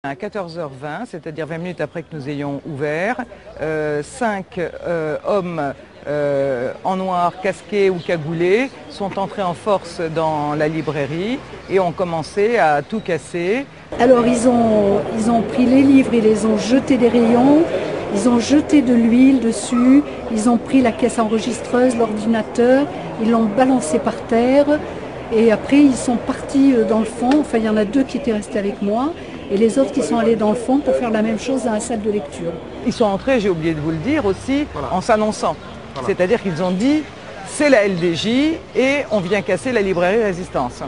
À 14h20, c'est-à-dire 20 minutes après que nous ayons ouvert, 5 hommes en noir, casqués ou cagoulés, sont entrés en force dans la librairie et ont commencé à tout casser. Alors ils ont pris les livres, ils les ont jetés des rayons, ils ont jeté de l'huile dessus, ils ont pris la caisse enregistreuse, l'ordinateur, ils l'ont balancé par terre et après ils sont partis dans le fond. Enfin il y en a 2 qui étaient restés avec moi et les autres qui sont allés dans le fond pour faire la même chose dans la salle de lecture. Ils sont entrés, j'ai oublié de vous le dire aussi, en s'annonçant. C'est-à-dire qu'ils ont dit c'est la LDJ et on vient casser la librairie Résistance.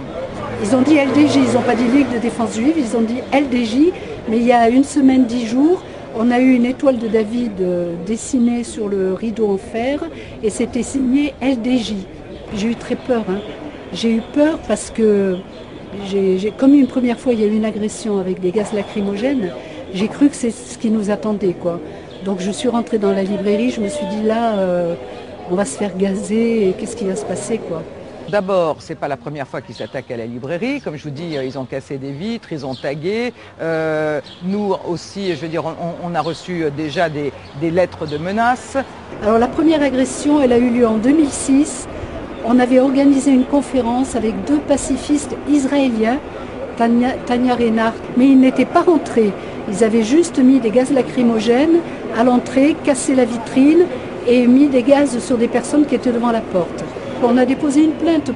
Ils ont dit LDJ, ils n'ont pas dit Ligue de défense juive, ils ont dit LDJ, mais il y a une semaine, 10 jours, on a eu une étoile de David dessinée sur le rideau en fer et c'était signé LDJ. J'ai eu très peur, hein. J'ai eu peur parce que, comme une première fois il y a eu une agression avec des gaz lacrymogènes, j'ai cru que c'est ce qui nous attendait, quoi. Donc je suis rentrée dans la librairie, je me suis dit là, on va se faire gazer et qu'est-ce qui va se passer, quoi. D'abord, ce n'est pas la première fois qu'ils s'attaquent à la librairie. Comme je vous dis, ils ont cassé des vitres, ils ont tagué. Nous aussi, je veux dire, on a reçu déjà des lettres de menaces. Alors la première agression, elle a eu lieu en 2006. On avait organisé une conférence avec 2 pacifistes israéliens, Tania Reinhardt, mais ils n'étaient pas rentrés. Ils avaient juste mis des gaz lacrymogènes à l'entrée, cassé la vitrine et mis des gaz sur des personnes qui étaient devant la porte. On a déposé une plainte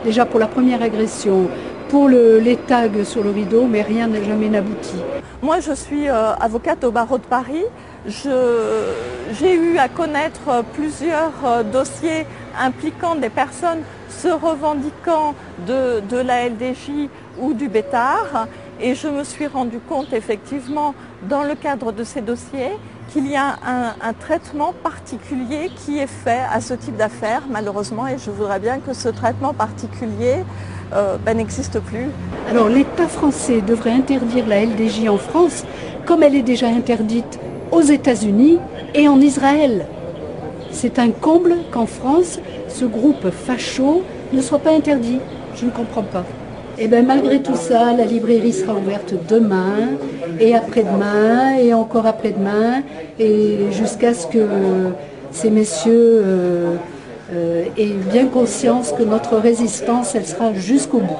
déjà pour la première agression, pour les tags sur le rideau, mais rien n'a jamais abouti. Moi, je suis avocate au barreau de Paris. J'ai eu à connaître plusieurs dossiers impliquant des personnes se revendiquant de la LDJ ou du Bétard. Et je me suis rendu compte effectivement, dans le cadre de ces dossiers, qu'il y a un traitement particulier qui est fait à ce type d'affaires, malheureusement, et je voudrais bien que ce traitement particulier n'existe plus. Alors l'État français devrait interdire la LDJ en France, comme elle est déjà interdite aux États-Unis et en Israël. C'est un comble qu'en France, ce groupe facho ne soit pas interdit. Je ne comprends pas. Et bien malgré tout ça, la librairie sera ouverte demain et après-demain et encore après-demain et jusqu'à ce que ces messieurs aient bien conscience que notre résistance, elle sera jusqu'au bout.